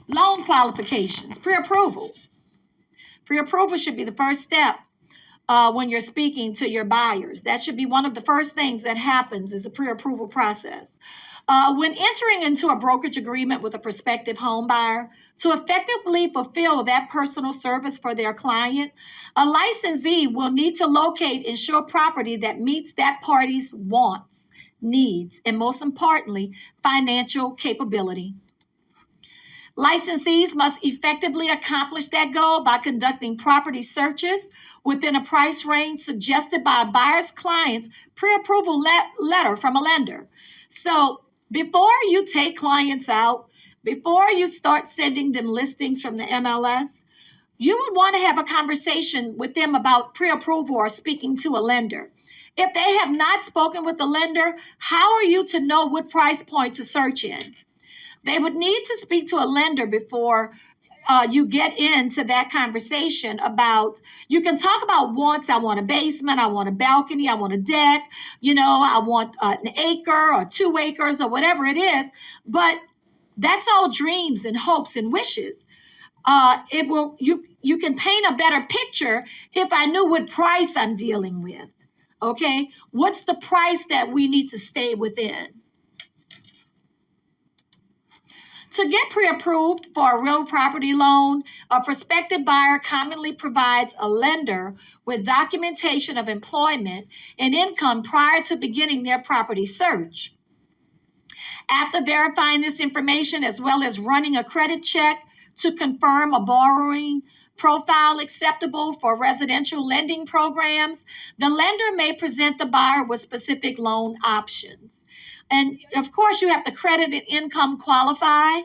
Loan qualifications, pre-approval. Pre-approval should be the first step when you're speaking to your buyers. That should be one of the first things that happens is a pre-approval process. When entering into a brokerage agreement with a prospective home buyer, to effectively fulfill that personal service for their client, a licensee will need to locate and show property that meets that party's wants, needs, and most importantly, financial capability. Licensees must effectively accomplish that goal by conducting property searches within a price range suggested by a buyer's client's pre-approval letter from a lender. So before you take clients out, before you start sending them listings from the MLS, you would want to have a conversation with them about pre-approval or speaking to a lender. If they have not spoken with the lender, how are you to know what price point to search in? They would need to speak to a lender before you get into that conversation about, you can talk about wants. I want a basement, I want a balcony, I want a deck, I want an acre or 2 acres or whatever it is. But that's all dreams and hopes and wishes. You can paint a better picture if I knew what price I'm dealing with. Okay, what's the price that we need to stay within? To get pre-approved for a real property loan, a prospective buyer commonly provides a lender with documentation of employment and income prior to beginning their property search. After verifying this information, as well as running a credit check to confirm a borrowing profile acceptable for residential lending programs, the lender may present the buyer with specific loan options. And of course, you have to credit and income qualify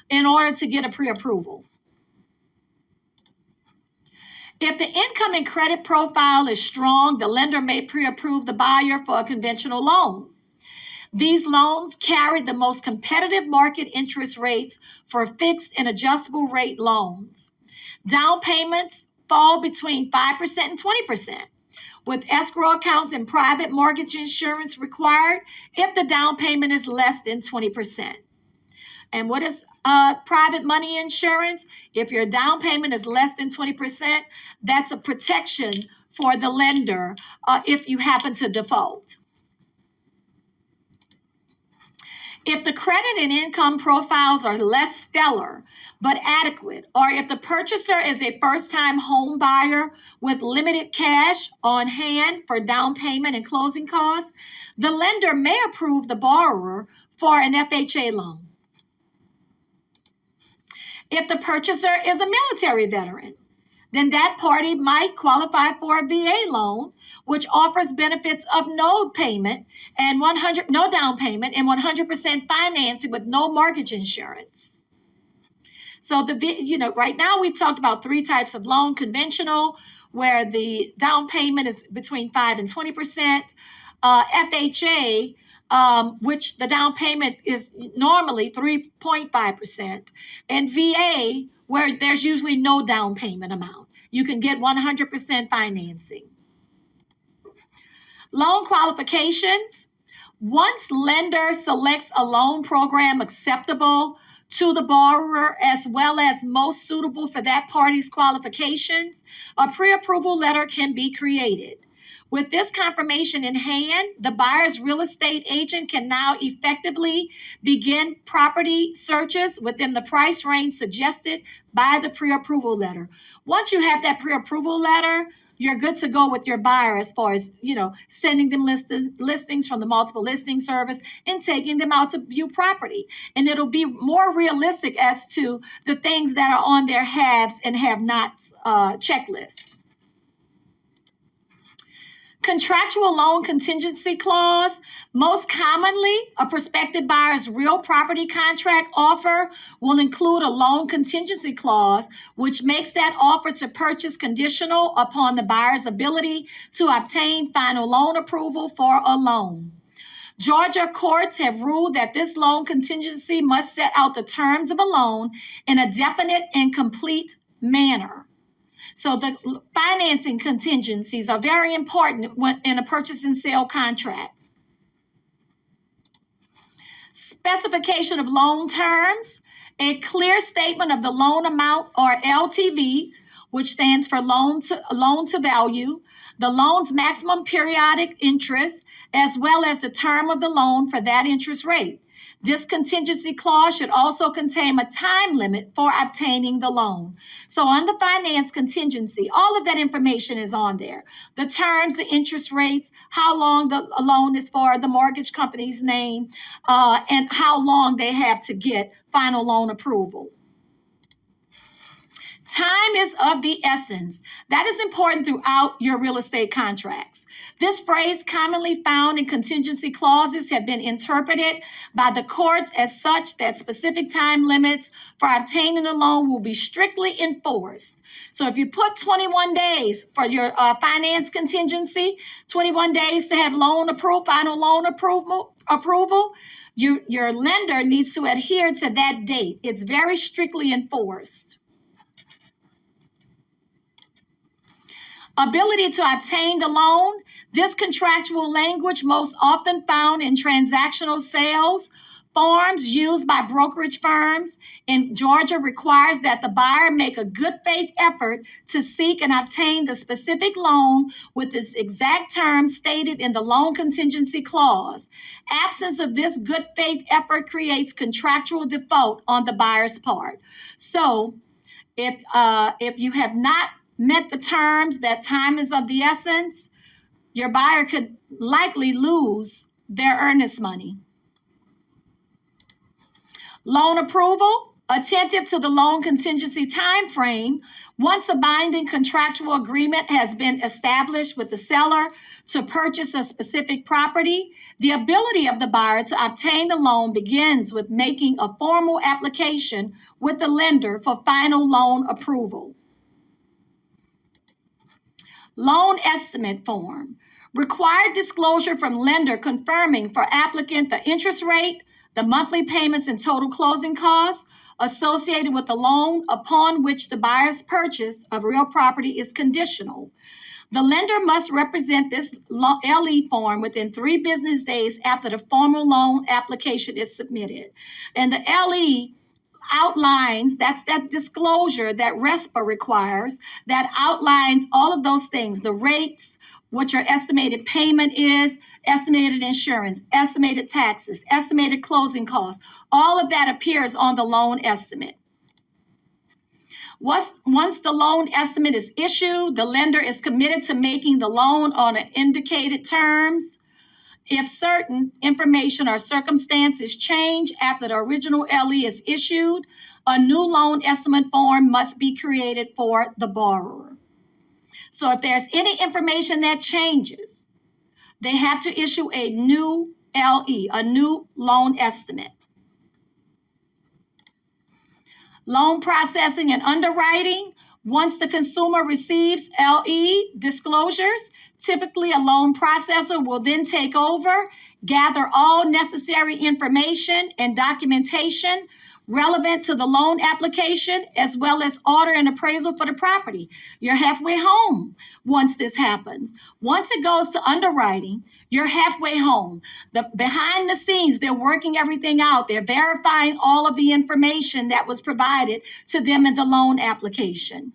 in order to get a pre-approval. If the income and credit profile is strong, the lender may pre-approve the buyer for a conventional loan. These loans carry the most competitive market interest rates for fixed and adjustable rate loans. Down payments fall between 5% and 20%, with escrow accounts and private mortgage insurance required if the down payment is less than 20%. And what is private money insurance? If your down payment is less than 20%, that's a protection for the lender if you happen to default. If the credit and income profiles are less stellar but adequate, or if the purchaser is a first-time home buyer with limited cash on hand for down payment and closing costs, the lender may approve the borrower for an FHA loan. If the purchaser is a military veteran, then that party might qualify for a VA loan, which offers benefits of no down payment and 100% financing with no mortgage insurance. So right now we've talked about 3 types of loan: conventional, where the down payment is between 5 and 20%, FHA, which the down payment is normally 3.5%, and VA, where there's usually no down payment amount. You can get 100% financing. Loan qualifications. Once lender selects a loan program acceptable to the borrower as well as most suitable for that party's qualifications, a pre-approval letter can be created. With this confirmation in hand, the buyer's real estate agent can now effectively begin property searches within the price range suggested by the pre-approval letter. Once you have that pre-approval letter, you're good to go with your buyer as far as, sending them listings from the multiple listing service and taking them out to view property. And it'll be more realistic as to the things that are on their haves and have nots checklists. Contractual loan contingency clause. Most commonly, a prospective buyer's real property contract offer will include a loan contingency clause, which makes that offer to purchase conditional upon the buyer's ability to obtain final loan approval for a loan. Georgia courts have ruled that this loan contingency must set out the terms of a loan in a definite and complete manner. So the financing contingencies are very important when in a purchase and sale contract. Specification of loan terms. A clear statement of the loan amount, or LTV, which stands for loan to value, the loan's maximum periodic interest, as well as the term of the loan for that interest rate. This contingency clause should also contain a time limit for obtaining the loan. So on the finance contingency, all of that information is on there. The terms, the interest rates, how long the loan is for, the mortgage company's name, and how long they have to get final loan approval. Time is of the essence. That is important throughout your real estate contracts. This phrase, commonly found in contingency clauses, have been interpreted by the courts as such that specific time limits for obtaining a loan will be strictly enforced. So if you put 21 days for your finance contingency, 21 days to have final loan approval, your lender needs to adhere to that date. It's very strictly enforced. Ability to obtain the loan. This contractual language, most often found in transactional sales forms used by brokerage firms in Georgia, requires that the buyer make a good faith effort to seek and obtain the specific loan with its exact terms stated in the loan contingency clause. Absence of this good faith effort creates contractual default on the buyer's part. So if you have not met the terms, that time is of the essence, your buyer could likely lose their earnest money. Loan approval. Attentive to the loan contingency time frame, once a binding contractual agreement has been established with the seller to purchase a specific property, the ability of the buyer to obtain the loan begins with making a formal application with the lender for final loan approval. Loan estimate form. Required disclosure from lender confirming for applicant the interest rate, the monthly payments and total closing costs associated with the loan upon which the buyer's purchase of real property is conditional. The lender must represent this LE form within 3 business days after the formal loan application is submitted. And the LE outlines, that's that disclosure that RESPA requires, that outlines all of those things, the rates, what your estimated payment is, estimated insurance, estimated taxes, estimated closing costs. All of that appears on the loan estimate. Once the loan estimate is issued, the lender is committed to making the loan on an indicated terms. If certain information or circumstances change after the original LE is issued, a new loan estimate form must be created for the borrower. So if there's any information that changes, they have to issue a new LE, a new loan estimate. Loan processing and underwriting. Once the consumer receives LE disclosures, typically a loan processor will then take over, gather all necessary information and documentation relevant to the loan application, as well as order an appraisal for the property. You're halfway home once this happens. Once it goes to underwriting, you're halfway home. Behind the scenes, they're working everything out. They're verifying all of the information that was provided to them in the loan application,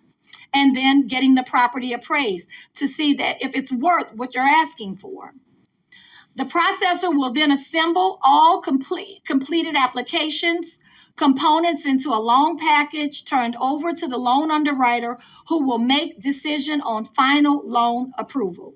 and then getting the property appraised to see that if it's worth what you're asking for. The processor will then assemble all completed applications, components into a loan package turned over to the loan underwriter, who will make decision on final loan approval.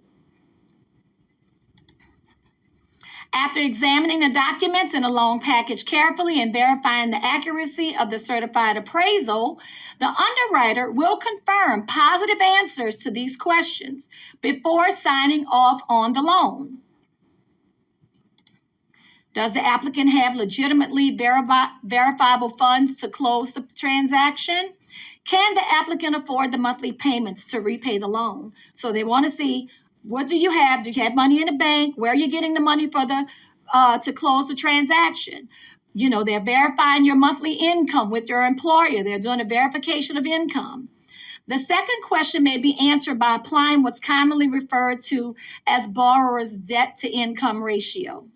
After examining the documents in a loan package carefully and verifying the accuracy of the certified appraisal, the underwriter will confirm positive answers to these questions before signing off on the loan. Does the applicant have legitimately verifiable funds to close the transaction? Can the applicant afford the monthly payments to repay the loan? So they want to see, what do you have? Do you have money in the bank? Where are you getting the money for to close the transaction? You know, they're verifying your monthly income with your employer. They're doing a verification of income. The second question may be answered by applying what's commonly referred to as borrower's debt to income ratio.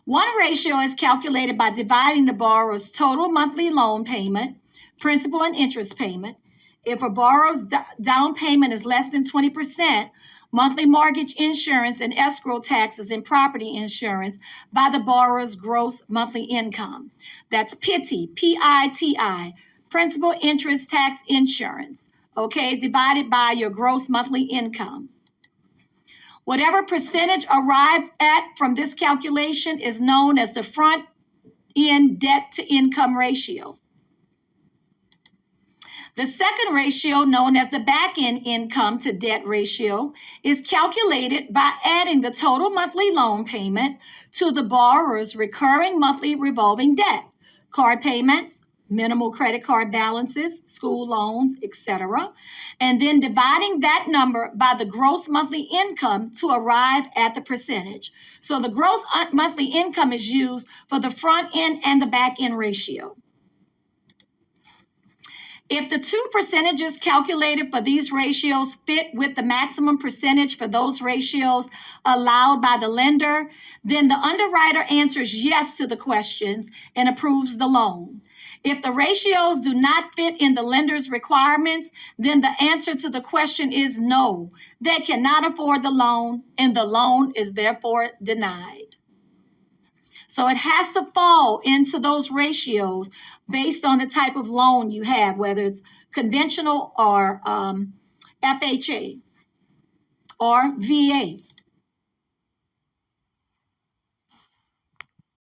One ratio is calculated by dividing the borrower's total monthly loan payment, principal and interest payment. If a borrower's down payment is less than 20%, monthly mortgage insurance and escrow taxes and property insurance by the borrower's gross monthly income. That's PITI, P-I-T-I, principal, interest, tax, insurance, okay, divided by your gross monthly income. Whatever percentage arrived at from this calculation is known as the front-end debt-to-income ratio. The second ratio, known as the back-end income to debt ratio, is calculated by adding the total monthly loan payment to the borrower's recurring monthly revolving debt, card payments, minimal credit card balances, school loans, etc., and then dividing that number by the gross monthly income to arrive at the percentage. So the gross monthly income is used for the front end and the back end ratio. If the two percentages calculated for these ratios fit with the maximum percentage for those ratios allowed by the lender, then the underwriter answers yes to the questions and approves the loan. If the ratios do not fit in the lender's requirements, then the answer to the question is no. They cannot afford the loan, and the loan is therefore denied. So it has to fall into those ratios based on the type of loan you have, whether it's conventional or FHA or VA.